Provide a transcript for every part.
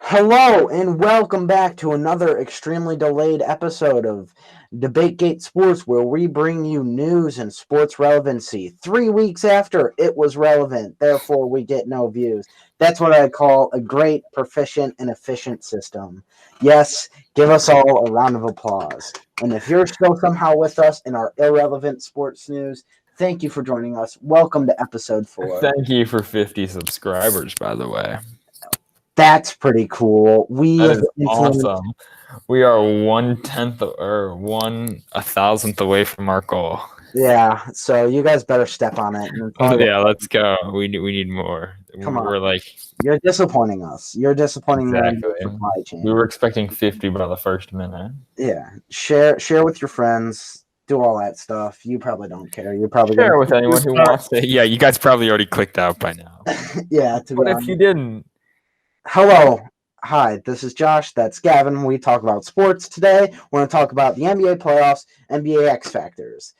Hello and welcome back to another extremely delayed episode of DebateGate Sports, where we bring you news and sports relevancy 3 weeks after it was relevant. Therefore, we get no views. That's what I call a great, proficient, and efficient system. Yes, give us all a round of applause. And if you're still somehow with us in our irrelevant sports news, thank you for joining us. Welcome to episode 4. Thank you for 50 subscribers, by the way. That's pretty cool. We That have is influenced. awesome. We are 1/10 or 1/1000th away from our goal. Yeah, so you guys better step on it. Yeah, let's go. We need more. Come on. We're like You're disappointing us. You're disappointing the exactly. supply We chain. were expecting 50 by the first minute. Yeah, share with your friends. Do all that stuff. You probably don't care. You're probably Share gonna with anyone who wants to. Yeah, you guys probably already clicked out by now. Yeah, to be But if honest. you didn't, Hello. Hi, this is Josh. That's Gavin. We talk about sports today. We're going to talk about the NBA playoffs, NBA X Factors.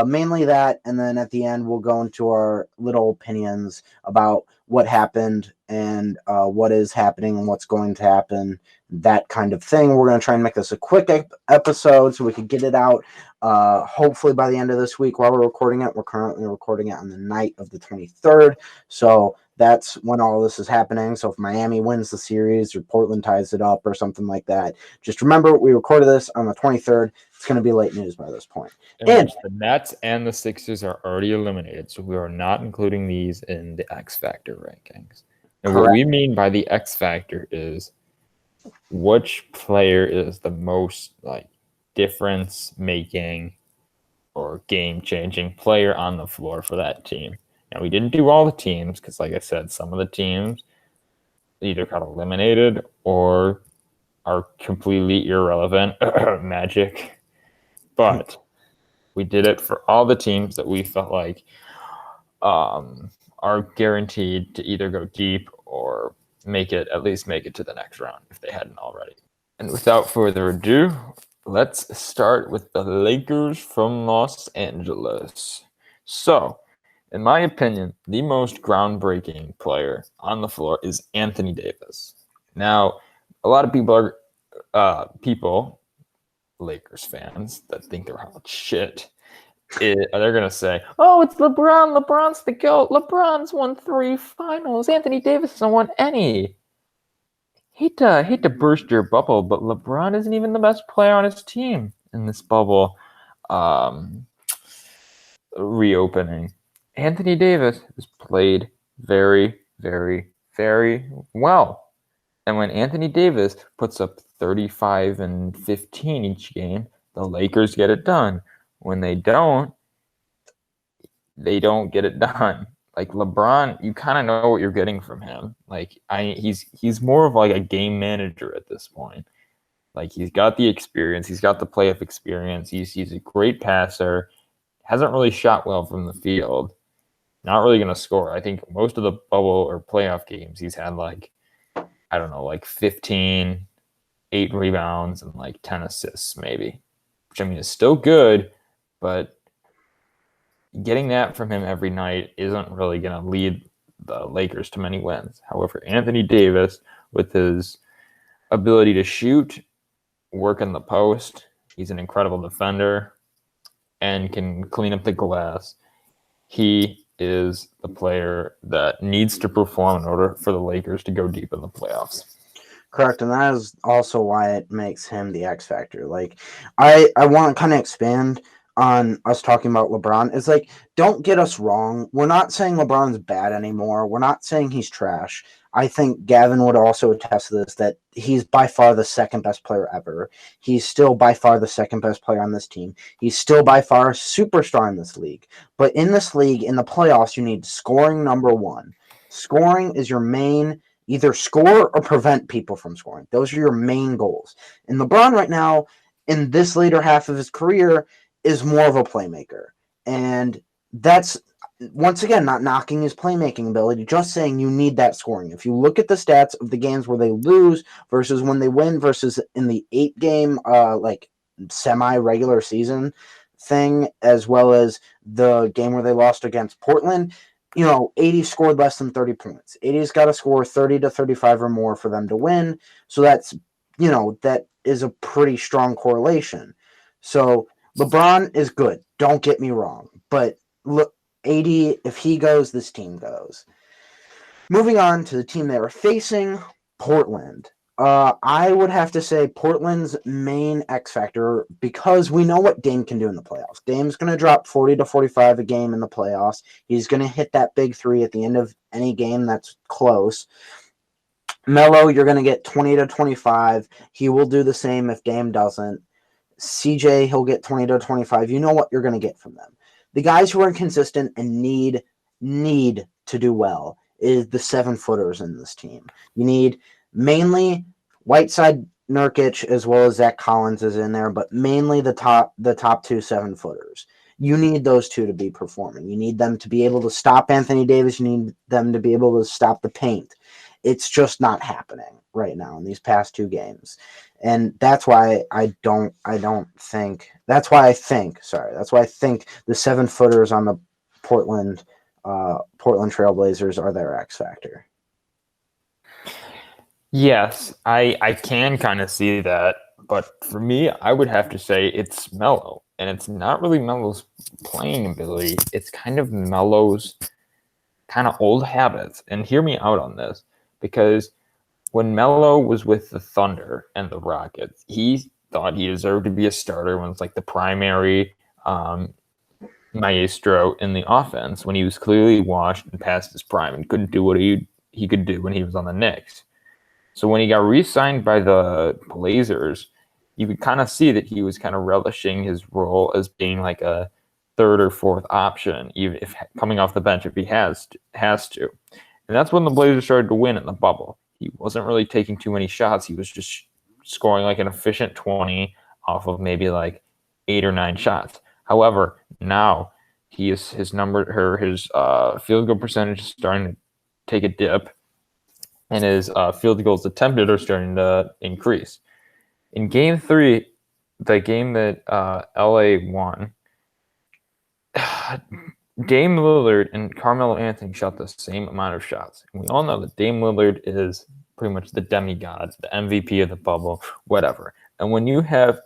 Mainly that, and then at the end, we'll go into our little opinions about what happened and what is happening and what's going to happen, that kind of thing. We're going to try and make this a quick episode so we can get it out hopefully by the end of this week while we're recording it. We're currently recording it on the night of the 23rd, so that's when all this is happening. So if Miami wins the series or Portland ties it up or something like that, just remember we recorded this on the 23rd. It's going to be late news by this point. and the Nets and the Sixers are already eliminated, so we are not including these in the X Factor rankings. And what we mean by the X Factor is which player is the most difference making or game changing player on the floor for that team. Now, we didn't do all the teams because, like I said, some of the teams either got eliminated or are completely irrelevant. Magic. But we did it for all the teams that we felt like are guaranteed to either go deep or at least make it to the next round if they hadn't already. And without further ado, let's start with the Lakers from Los Angeles. So, in my opinion, the most groundbreaking player on the floor is Anthony Davis. Now, a lot of people are Lakers fans that think they're hot shit. They're gonna say, "Oh, it's LeBron. LeBron's the GOAT. LeBron's won 3 finals. Anthony Davis hasn't won any." Hate to burst your bubble, but LeBron isn't even the best player on his team in this bubble reopening. Anthony Davis has played very, very, very well. And when Anthony Davis puts up 35 and 15 each game, the Lakers get it done. When they don't get it done. Like LeBron, you kind of know what you're getting from him. He's more of like a game manager at this point. Like he's got the experience, he's got the playoff experience. He's a great passer. Hasn't really shot well from the field. Not really going to score. I think most of the bubble or playoff games he's had 15, 8 rebounds and 10 assists maybe. Which I mean is still good, but getting that from him every night isn't really going to lead the Lakers to many wins. However, Anthony Davis, with his ability to shoot, work in the post, he's an incredible defender and can clean up the glass. He is the player that needs to perform in order for the Lakers to go deep in the playoffs. Correct, and that is also why it makes him the X Factor. Like, I want to kind of expand on us talking about LeBron. It's like, don't get us wrong. We're not saying LeBron's bad anymore. We're not saying he's trash. I think Gavin would also attest to this, that he's by far the second best player ever. He's still by far the second best player on this team. He's still by far a superstar in this league. But in this league, in the playoffs, you need scoring number one. Scoring is your main, either score or prevent people from scoring. Those are your main goals. And LeBron right now, in this later half of his career, is more of a playmaker. And that's, once again, not knocking his playmaking ability, just saying you need that scoring. If you look at the stats of the games where they lose versus when they win versus in the 8-game semi-regular season thing, as well as the game where they lost against Portland, AD scored less than 30 points. AD's got to score 30 to 35 or more for them to win. So that's, that is a pretty strong correlation. So LeBron is good. Don't get me wrong. But look, AD, if he goes, this team goes. Moving on to the team they were facing, Portland. I would have to say Portland's main X factor, because we know what Dame can do in the playoffs. Dame's going to drop 40 to 45 a game in the playoffs. He's going to hit that big three at the end of any game that's close. Melo, you're going to get 20 to 25. He will do the same if Dame doesn't. CJ, he'll get 20 to 25. You know what you're going to get from them. The guys who are inconsistent and need to do well is the 7-footers in this team. You need mainly Whiteside, Nurkic, as well as Zach Collins is in there, but mainly the top 2 7-footers. You need those two to be performing. You need them to be able to stop Anthony Davis. You need them to be able to stop the paint. It's just not happening right now in these past 2 games. And that's why I think the 7-footers on the Portland Trailblazers are their X factor. Yes, I can kind of see that, but for me, I would have to say it's Melo, and it's not really Melo's playing ability. It's kind of Melo's kind of old habits. And hear me out on this, because when Melo was with the Thunder and the Rockets, he thought he deserved to be a starter when it's like the primary maestro in the offense, when he was clearly washed and past his prime and couldn't do what he could do when he was on the Knicks. So when he got re-signed by the Blazers, you could kind of see that he was kind of relishing his role as being like a 3rd or 4th option, even if coming off the bench if he has to. And that's when the Blazers started to win in the bubble. He wasn't really taking too many shots. He was just scoring like an efficient 20 off of maybe like 8 or 9 shots. However, now his field goal percentage is starting to take a dip, and his field goals attempted are starting to increase. In Game 3, the game that LA won, Dame Lillard and Carmelo Anthony shot the same amount of shots. And we all know that Dame Lillard is pretty much the demigod, the MVP of the bubble, whatever. And when you have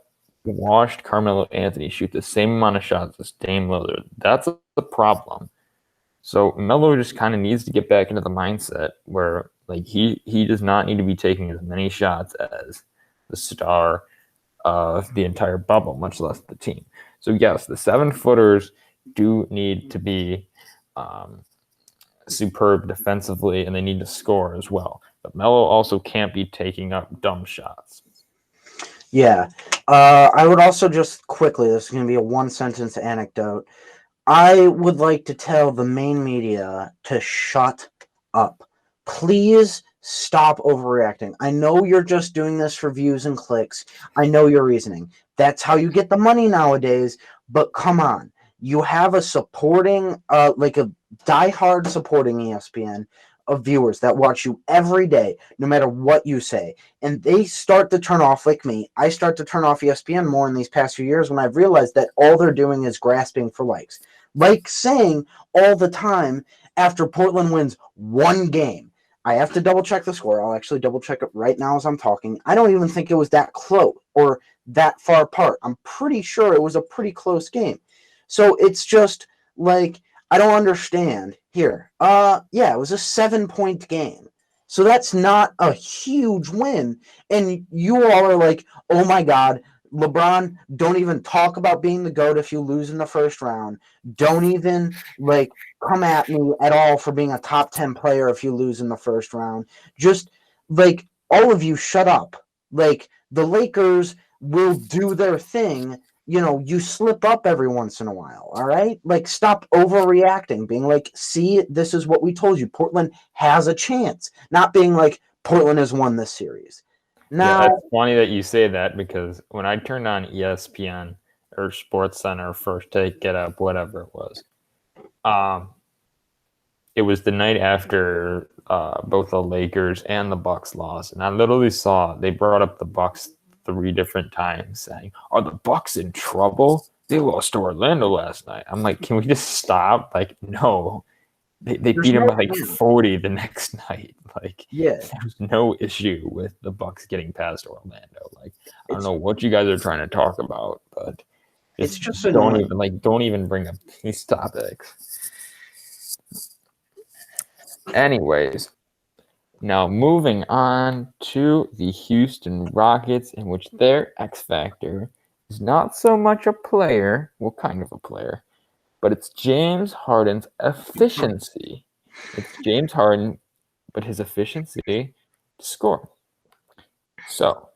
watched Carmelo Anthony shoot the same amount of shots as Dame Lillard, that's a problem. So Melo just kind of needs to get back into the mindset where like he does not need to be taking as many shots as the star of the entire bubble, much less the team. So yes, the 7-footers do need to be superb defensively, and they need to score as well. But Melo also can't be taking up dumb shots. Yeah. I would also just quickly, this is going to be a 1-sentence anecdote. I would like to tell the main media to shut up. Please stop overreacting. I know you're just doing this for views and clicks. I know your reasoning. That's how you get the money nowadays. But come on. You have a supporting, like a diehard supporting ESPN of viewers that watch you every day, no matter what you say. And they start to turn off, like me. I start to turn off ESPN more in these past few years when I've realized that all they're doing is grasping for likes. Like saying all the time after Portland wins 1 game, I have to double check the score. I'll actually double check it right now as I'm talking. I don't even think it was that close or that far apart. I'm pretty sure it was a pretty close game. So it's just like, I don't understand. Here. Yeah, it was a 7-point game. So that's not a huge win. And you all are like, oh my God, LeBron, don't even talk about being the GOAT if you lose in the first round. Don't even like come at me at all for being a top 10 player if you lose in the first round. Just like all of you shut up. Like the Lakers will do their thing. You slip up every once in a while, all right? Like, stop overreacting, being like, see, this is what we told you. Portland has a chance. Not being like, Portland has won this series. Now, Yeah, it's funny that you say that, because when I turned on ESPN or Sports Center, First Take, Get Up, whatever it was the night after both the Lakers and the Bucks lost, and I literally saw they brought up the Bucks 3 different times, saying, "Are the Bucks in trouble? They lost to Orlando last night." I'm like, can we just stop? Like, no, They There's beat him no by like chance. 40 the next night. Like Yeah, there's no issue with the Bucks getting past Orlando. Like I don't it's know what you guys are trying to talk about, but it's just just don't annoying. even bring up these topics. Anyways, now moving on to the Houston Rockets, in which their X factor is not so much a player, well, kind of a player, but it's James Harden's efficiency. It's James Harden, but his efficiency to score. So,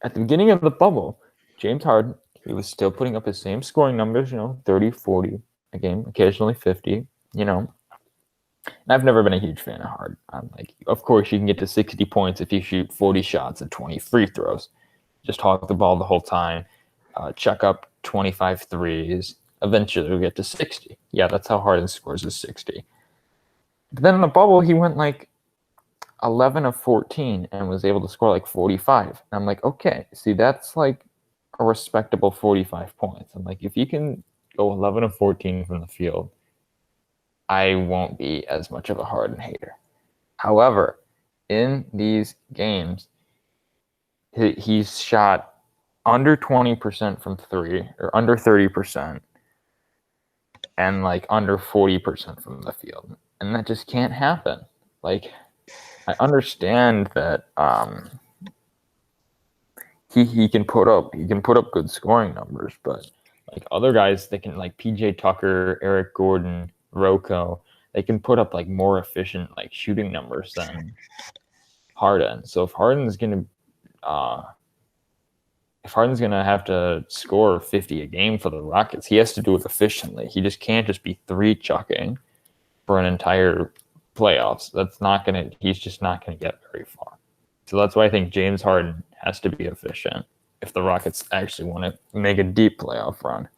at the beginning of the bubble, James Harden, he was still putting up his same scoring numbers, 30, 40 a game, occasionally 50, And I've never been a huge fan of Harden. I'm like, of course, you can get to 60 points if you shoot 40 shots and 20 free throws. Just hog the ball the whole time, chuck up 25 threes. Eventually, we'll get to 60. Yeah, that's how Harden scores is 60. But then in the bubble, he went like 11 of 14 and was able to score like 45. And I'm like, okay, see, that's like a respectable 45 points. I'm like, if you can go 11 of 14 from the field, I won't be as much of a Harden hater. However, in these games, he's shot under 20% from three or under 30% and like under 40% from the field. And that just can't happen. Like, I understand that he can put up good scoring numbers, but like other guys that can like PJ Tucker, Eric Gordon, Rocco, they can put up like more efficient like shooting numbers than Harden. So if Harden's gonna have to score 50 a game for the Rockets, he has to do it efficiently. He just can't just be three chucking for an entire playoffs. He's just not gonna get very far. So that's why I think James Harden has to be efficient if the Rockets actually want to make a deep playoff run.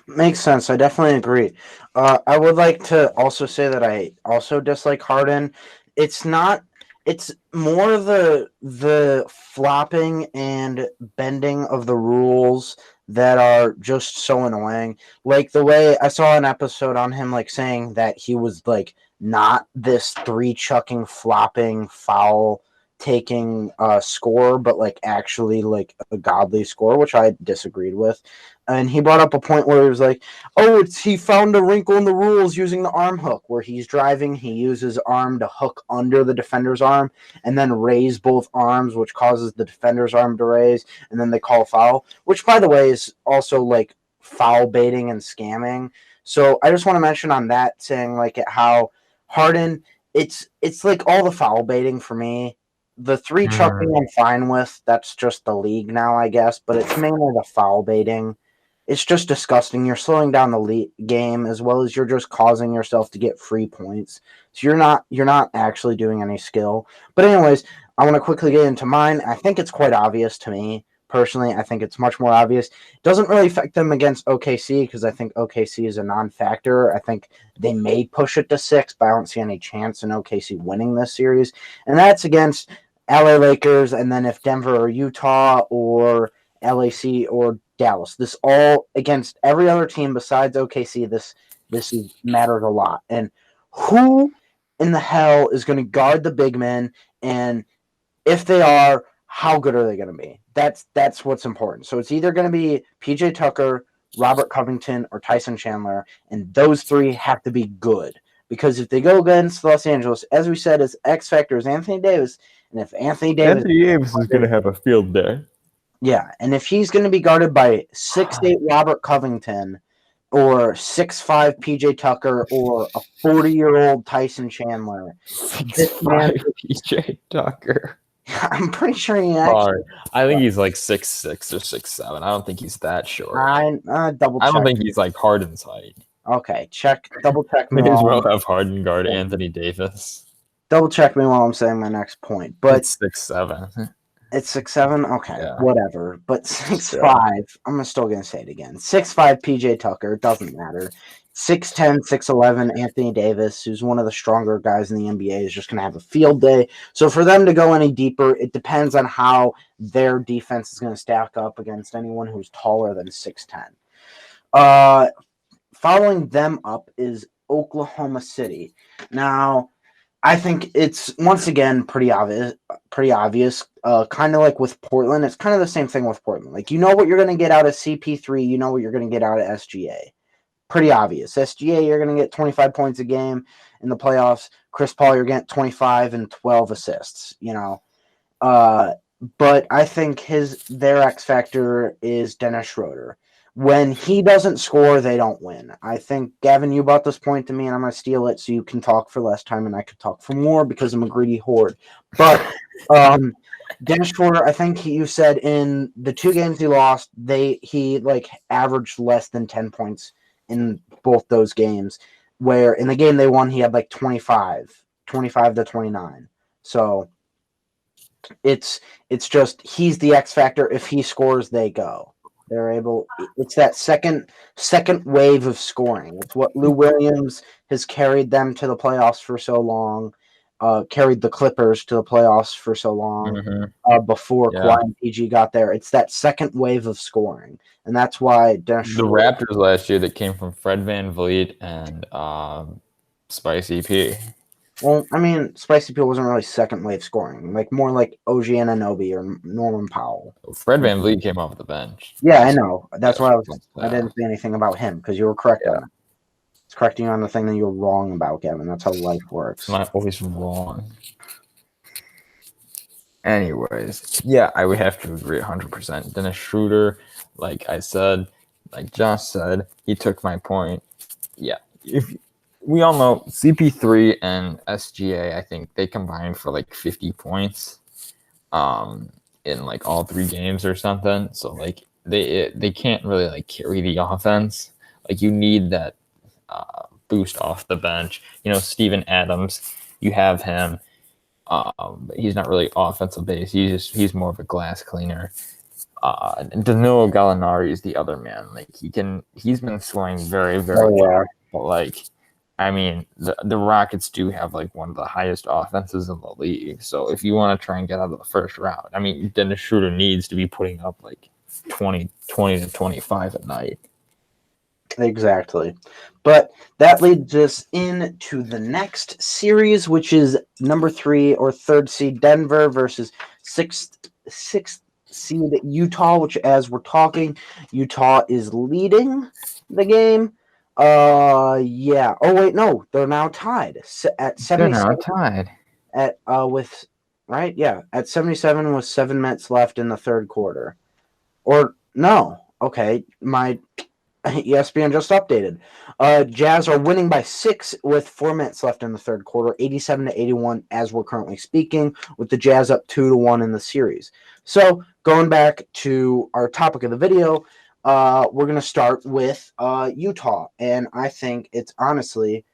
Makes sense. I definitely agree. I would like to also say that I also dislike Harden. It's not. It's more the flopping and bending of the rules that are just so annoying. Like the way I saw an episode on him, like saying that he was like not this three chucking, flopping, foul taking score, but like actually like a godly score, which I disagreed with. And he brought up a point where he was like, "Oh, he found a wrinkle in the rules using the arm hook, where he's driving, he uses arm to hook under the defender's arm, and then raise both arms, which causes the defender's arm to raise, and then they call foul." Which, by the way, is also like foul baiting and scamming. So I just want to mention on that, saying like how Harden, it's like all the foul baiting for me. The three chucking I'm fine with. That's just the league now, I guess. But it's mainly the foul baiting. It's just disgusting. You're slowing down the game as well as you're just causing yourself to get free points. So you're not actually doing any skill. But anyways, I want to quickly get into mine. I think it's quite obvious to me personally. I think it's much more obvious. It doesn't really affect them against OKC because I think OKC is a non-factor. I think they may push it to 6, but I don't see any chance in OKC winning this series. And that's against LA Lakers, and then if Denver or Utah or LAC or Dallas. This all against every other team besides OKC. This matters a lot. And who in the hell is going to guard the big men? And if they are, how good are they going to be? That's what's important. So it's either going to be PJ Tucker, Robert Covington, or Tyson Chandler, and those three have to be good. Because if they go against Los Angeles, as we said, his X factor is Anthony Davis, and if Anthony Davis, Anthony Davis is going to have a field day. yeah, and if he's going to be guarded by 6'8" Robert Covington or 6'5" PJ Tucker or a 40-year-old Tyson Chandler, this man, 6'5" PJ Tucker. I'm pretty sure he actually. Sorry. I think he's like 6'6" or 6'7". I don't think he's that short. I double I don't check. think he's like Harden's height. Okay, double check me May as well while have Harden guard Anthony Davis. double check me while I'm saying my next point. But It's 6'7". it's 6'7". Okay, Yeah. whatever. But 6'5". I'm still gonna say it again. 6'5" PJ Tucker, doesn't matter. 6'10", 6'11", Anthony Davis, who's one of the stronger guys in the NBA, is just gonna have a field day. So for them to go any deeper, it depends on how their defense is gonna stack up against anyone who's taller than 6'10". Following them up is Oklahoma City. Now, I think it's once again pretty obvious. Pretty obvious. Kind of like with Portland, it's kind of the same thing with Portland. Like you know what you're going to get out of CP3, you know what you're going to get out of SGA. Pretty obvious. SGA, you're going to get 25 points a game in the playoffs. Chris Paul, you're getting 25 and 12 assists. But I think their X factor is Dennis Schroeder. When he doesn't score, they don't win. I think, Gavin, you brought this point to me, and I'm going to steal it so you can talk for less time and I could talk for more because I'm a greedy horde. But Dennis Schroeder, I think you said in the 2 games he lost, he like averaged less than 10 points in both those games, where in the game they won, he had like 25 to 29. So it's just he's the X factor. If he scores, they go. They're able. It's that second wave of scoring. It's what Lou Williams has carried them to the playoffs for so long. Carried the Clippers to the playoffs for so long. Before Kawhi and PG got there, it's that second wave of scoring, and that's why the Raptors last year that came from Fred VanVleet and Spicy P. Well, I mean, Spicy P wasn't really second wave scoring, like more like OG Anunoby or Norman Powell. Fred VanVleet came off the bench. Yeah, I know. That's why I didn't say anything about him because you were correct on that. It's correcting you on the thing that you're wrong about, Kevin. That's how life works. I'm not always wrong. Anyways, yeah, I would have to agree 100%. Dennis Schroeder, like I said, like Josh said, he took my point. Yeah, if we all know CP3 and SGA, I think they combined for like 50 points in like all 3 games or something. So like they can't really like carry the offense. Like you need that boost off the bench. Steven Adams, you have him. But he's not really offensive based. He's more of a glass cleaner. And Danilo Gallinari is the other man. Like he's been scoring very, very well. But like, I mean, the Rockets do have like one of the highest offenses in the league. So if you want to try and get out of the first round, I mean, Dennis Schroeder needs to be putting up like 20 to 25 a night. Exactly. But that leads us into the next series, which is number 3 or 3rd seed Denver versus 6th seed Utah, which as we're talking, Utah is leading the game. Yeah. Oh wait, no, they're now tied at 77. They're now tied. At with right? Yeah, at 77 with 7 minutes left in the 3rd quarter. Or no. Okay, my ESPN just updated. Jazz are winning by 6 with 4 minutes left in the 3rd quarter, 87-81 as we're currently speaking, with the Jazz up 2-1 in the series. So going back to our topic of the video, we're going to start with Utah. And I think it's honestly,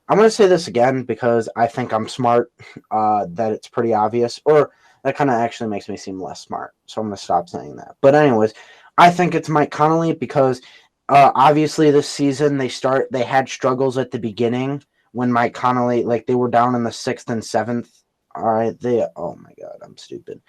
I'm going to say this again because I think I'm smart, that it's pretty obvious, or that kind of actually makes me seem less smart. So I'm going to stop saying that. But anyways, I think it's Mike Conley because obviously this season they had struggles at the beginning when Mike Conley, like they were down in the 6th and 7th. All right, oh my God, I'm stupid.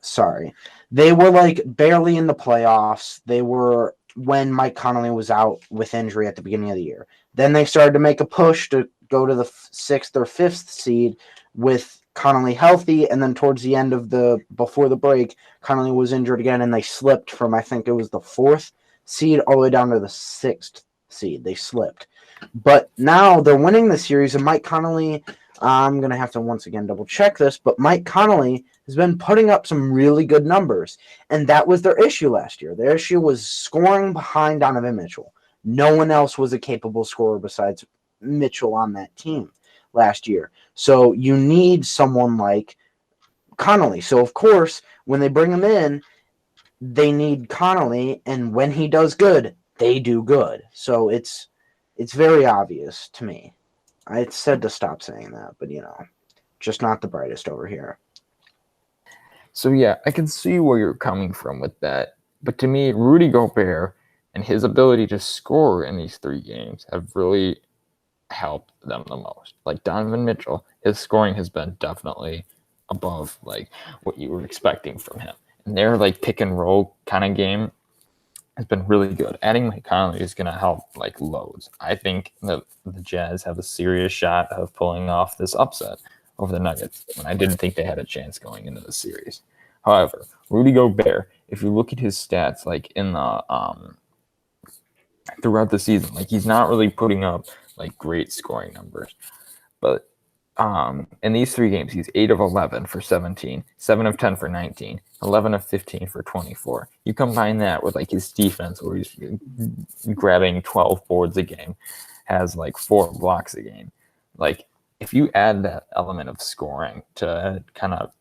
Sorry. They were like barely in the playoffs. They were when Mike Conley was out with injury at the beginning of the year. Then they started to make a push to go to the 6th or 5th seed with Conley healthy, and then towards the end of before the break, Conley was injured again, and they slipped from, I think it was the 4th seed all the way down to the 6th seed. They slipped. But now they're winning the series, and Mike Conley, I'm going to have to once again double check this, but Mike Conley has been putting up some really good numbers, and that was their issue last year. Their issue was scoring behind Donovan Mitchell. No one else was a capable scorer besides Mitchell on that team last year. So you need someone like Conley. So, of course, when they bring him in, they need Conley, and when he does good, they do good. So it's very obvious to me. I said to stop saying that, but, just not the brightest over here. So, yeah, I can see where you're coming from with that. But to me, Rudy Gobert and his ability to score in these 3 games have really helped them the most. Like Donovan Mitchell, his scoring has been definitely above like what you were expecting from him. And they're like pick and roll kind of game. has been really good. Adding Mike Conley is going to help like loads. I think the Jazz have a serious shot of pulling off this upset over the Nuggets when I didn't think they had a chance going into the series. However, Rudy Gobert, if you look at his stats, like in the throughout the season, like he's not really putting up like great scoring numbers, but in these 3 games, he's 8 of 11 for 17, 7 of 10 for 19, 11 of 15 for 24. You combine that with like his defense, where he's grabbing 12 boards a game, has like 4 blocks a game. Like if you add that element of scoring to kind of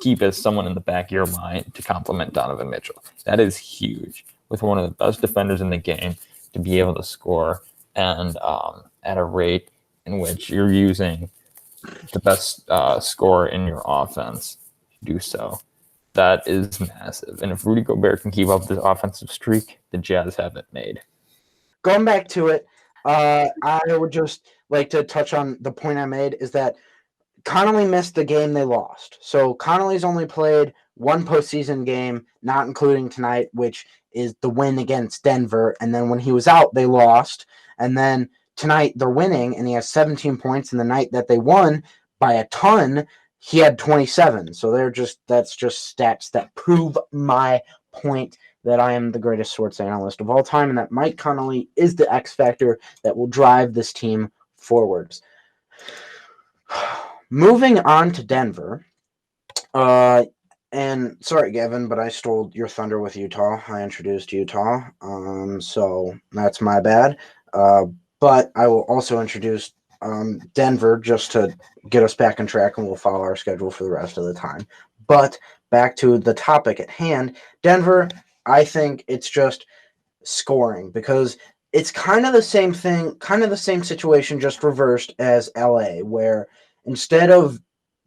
keep as someone in the back of your mind to complement Donovan Mitchell, that is huge. With one of the best defenders in the game to be able to score and at a rate in which you're using the best scorer in your offense to do so. That is massive. And if Rudy Gobert can keep up this offensive streak, the Jazz have it made. Going back to it, I would just like to touch on the point I made is that Connolly missed the game they lost. So Connolly's only played 1 postseason game, not including tonight, which is the win against Denver. And then when he was out, they lost. And then tonight they're winning, and he has 17 points. And the night that they won by a ton, he had 27. So that's just stats that prove my point that I am the greatest sports analyst of all time, and that Mike Connolly is the X factor that will drive this team forwards. Moving on to Denver, and sorry, Gavin, but I stole your thunder with Utah. I introduced Utah, so that's my bad. But I will also introduce Denver just to get us back on track, and we'll follow our schedule for the rest of the time. But back to the topic at hand, Denver, I think it's just scoring, because it's kind of the same thing, kind of the same situation, just reversed as LA, where instead of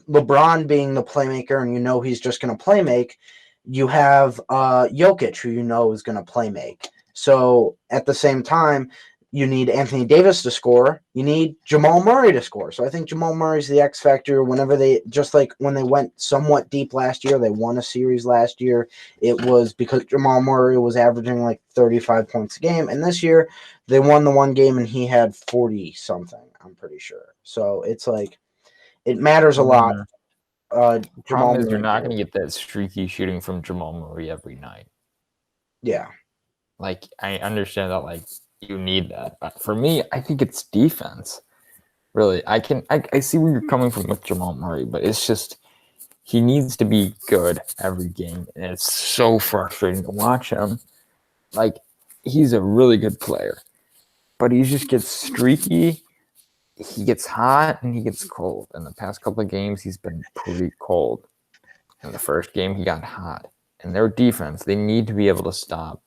LeBron being the playmaker and he's just going to play make, you have Jokic, who is going to play make. So at the same time, you need Anthony Davis to score. You need Jamal Murray to score. So I think Jamal Murray's the X factor. Whenever just like when they went somewhat deep last year, they won a series last year. It was because Jamal Murray was averaging like 35 points a game. And this year they won the 1 game and he had 40 something, I'm pretty sure. So it's like, it matters a lot. Problem is, you're not going to get that streaky shooting from Jamal Murray every night. Yeah. Like, I understand that, like, you need that. But for me, I think it's defense. Really, I see where you're coming from with Jamal Murray, but it's just he needs to be good every game, and it's so frustrating to watch him. Like, he's a really good player, but he just gets streaky. He gets hot and he gets cold. In the past couple of games, he's been pretty cold. In the first game, he got hot. And their defense, they need to be able to stop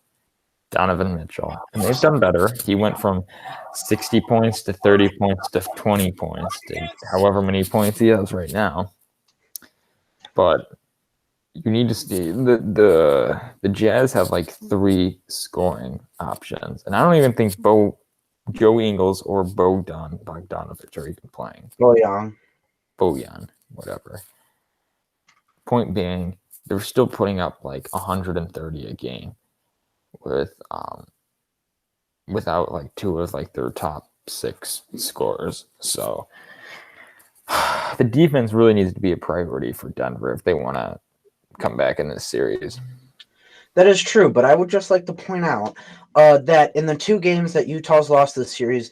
Donovan Mitchell. And they've done better. He went from 60 points to 30 points to 20 points to however many points he has right now. But you need to see the Jazz have like 3 scoring options. And I don't even think Joe Ingles or Bogdanovich are even playing. Bojan, whatever. Point being, they're still putting up like 130 a game without like 2 of like their top 6 scorers. So the defense really needs to be a priority for Denver if they want to come back in this series. That is true, but I would just like to point out that in the 2 games that Utah's lost this series,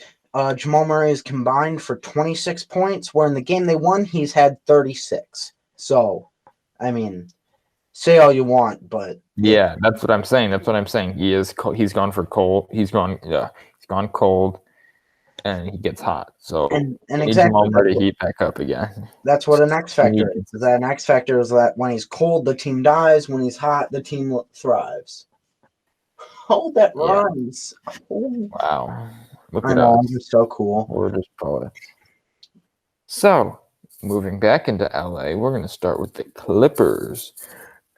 Jamal Murray is combined for 26 points, where in the game they won, he's had 36. So, I mean, say all you want, but yeah, that's what I'm saying. He's gone for cold. He's gone cold, and he gets hot. So and exactly, Jamal Murray to heat back up again. That's what an X factor is. That X factor is that when he's cold, the team dies. When he's hot, the team thrives. Oh, that rhymes. Oh. Wow. Look I at know, us. I'm just so cool. We're just poets. So, moving back into LA, we're going to start with the Clippers.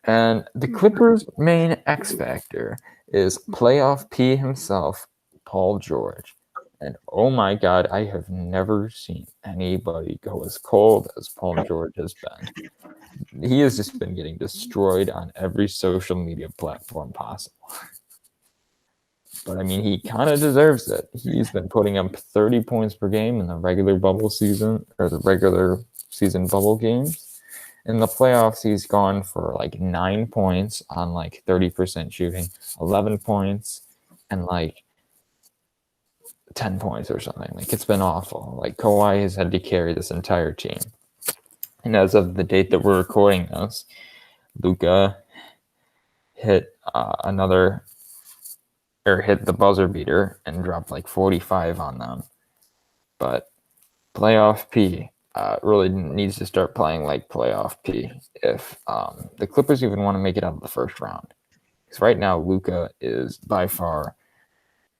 And the Clippers' main X factor is playoff P himself, Paul George. And oh my God, I have never seen anybody go as cold as Paul George has been. He has just been getting destroyed on every social media platform possible. but I mean, he kind of deserves it. He's been putting up 30 points per game in the regular bubble season or the regular season bubble games. In the playoffs, he's gone for like 9 points on like 30% shooting, 11 points, and like 10 points or something. Like, it's been awful. Like, Kawhi has had to carry this entire team. And as of the date that we're recording this, Luka hit hit the buzzer beater and dropped like 45 on them. But playoff P really needs to start playing like playoff P if the Clippers even want to make it out of the first round. Because right now, Luka is by far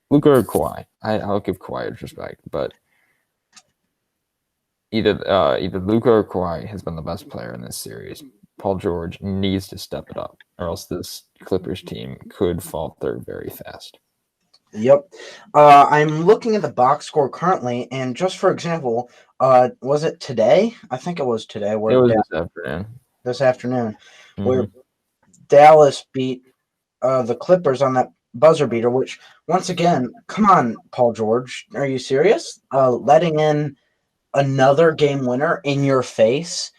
Luka or Kawhi. I'll give Kawhi respect, but either Luka or Kawhi has been the best player in this series. Paul George needs to step it up, or else this Clippers team could falter very fast. Yep. I'm looking at the box score currently, and just for example, was it today? I think it was today. It was this afternoon. This afternoon, where Dallas beat the Clippers on that buzzer beater. Which, once again, come on, Paul George, are you serious? Letting in another game winner in your face.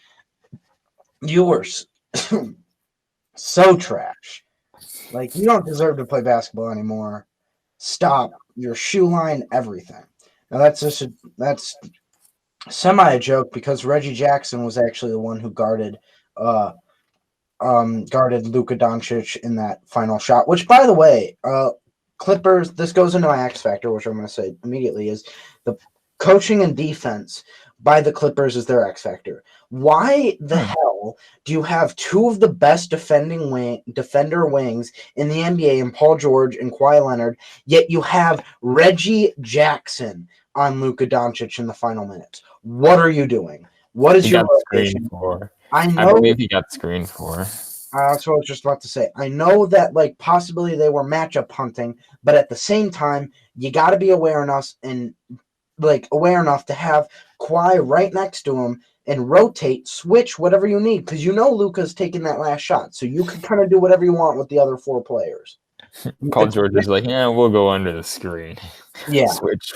You were so trash. Like, you don't deserve to play basketball anymore. Stop your shoe line, everything. Now that's semi a joke because Reggie Jackson was actually the one who guarded Luka Doncic in that final shot. Which, by the way, Clippers. This goes into my X factor, which I'm going to say immediately is the coaching and defense by the Clippers is their X factor. Why the hell do you have two of the best defender wings in the NBA in Paul George and Kawhi Leonard, yet you have Reggie Jackson on Luka Doncic in the final minutes? What are you doing? What is your rotation for? I believe he got screened for. That's what I was just about to say. I know that like possibly they were matchup hunting, but at the same time, you got to be aware enough to have Kawhi right next to him and rotate, switch whatever you need, because you know Luka's taking that last shot, so you can kind of do whatever you want with the other four players. Paul George is like, yeah, we'll go under the screen. Yeah. Switch.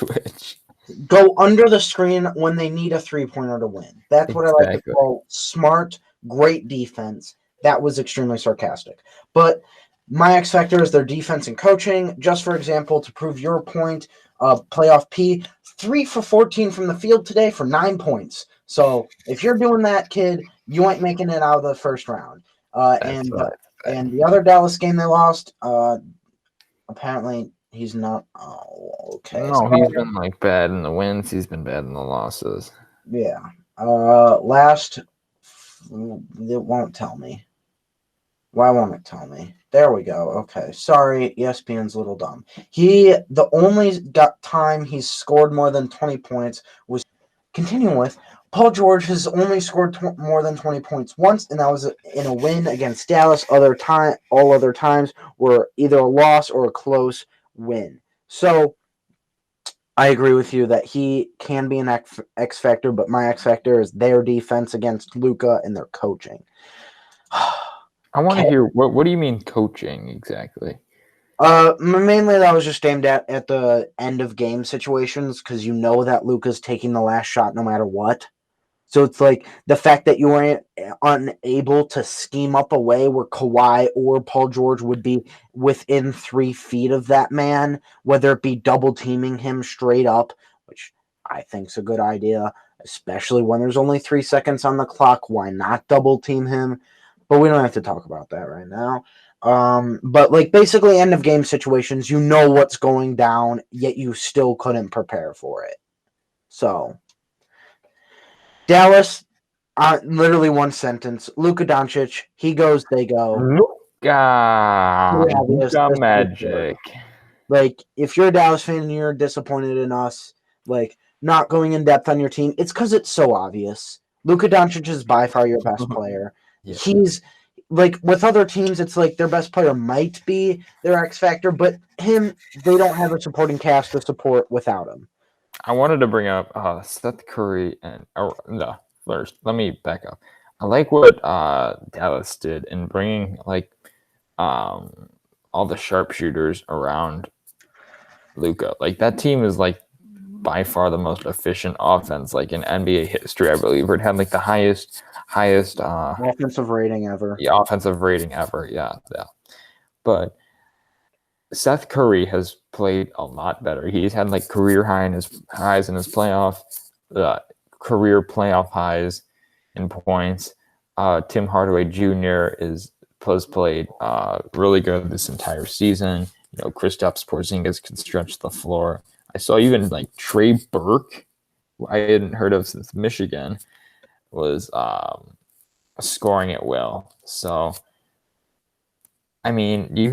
Go under the screen when they need a three-pointer to win. That's what I like to call smart, great defense. That was extremely sarcastic. But my X factor is their defense and coaching. Just for example, to prove your point, playoff P, 3 for 14 from the field today for 9 points. So if you're doing that, kid, you ain't making it out of the first round. And the other Dallas game they lost, apparently he's not. Oh, okay. No, he's been like bad in the wins. He's been bad in the losses. Yeah. Last, it won't tell me. Why won't it tell me? There we go. Okay. Sorry, ESPN's a little dumb. The only time he's scored more than 20 points was continuing with Paul George has only scored more than 20 points once, and that was in a win against Dallas. All other times were either a loss or a close win. So I agree with you that he can be an X factor, but my X factor is their defense against Luka and their coaching. I want to hear what do you mean coaching exactly? Mainly that was just aimed at the end of game situations because you know that Luka's taking the last shot no matter what. So it's like the fact that you weren't unable to scheme up a way where Kawhi or Paul George would be within 3 feet of that man, whether it be double teaming him straight up, which I think is a good idea, especially when there's only 3 seconds on the clock. Why not double team him? But we don't have to talk about that right now. But like basically end of game situations, you know what's going down, yet you still couldn't prepare for it. So Dallas, literally one sentence. Luka Doncic, he goes, they go. Luka magic. Like, if you're a Dallas fan and you're disappointed in us, like, not going in depth on your team, it's because it's so obvious. Luka Doncic is by far your best player. Yeah. He's, like, with other teams, it's like their best player might be their X factor, but they don't have a supporting cast to support without him. I wanted to bring up Steph Curry first, let me back up. I like what Dallas did in bringing like all the sharpshooters around Luka. Like that team is like by far the most efficient offense like in NBA history, I believe. It had like the highest offensive rating ever. offensive rating ever. Yeah. But Seth Curry has played a lot better. He's had like career highs in his playoff, career playoff highs in points. Tim Hardaway Jr. has played really good this entire season. You know, Kristaps Porzingis can stretch the floor. I saw even like Trey Burke, who I hadn't heard of since Michigan, was scoring at will. So I mean, you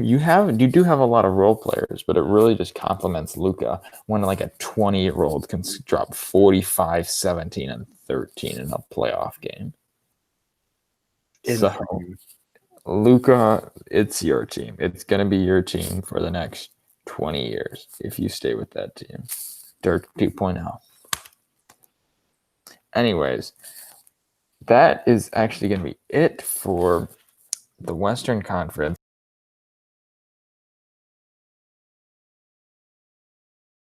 do have a lot of role players, but it really just complements Luka when like a 20-year-old can drop 45, 17, and 13 in a playoff game. So Luka, it's your team. It's gonna be your team for the next 20 years if you stay with that team. Dirk 2.0. Anyways, that is actually gonna be it for the Western Conference.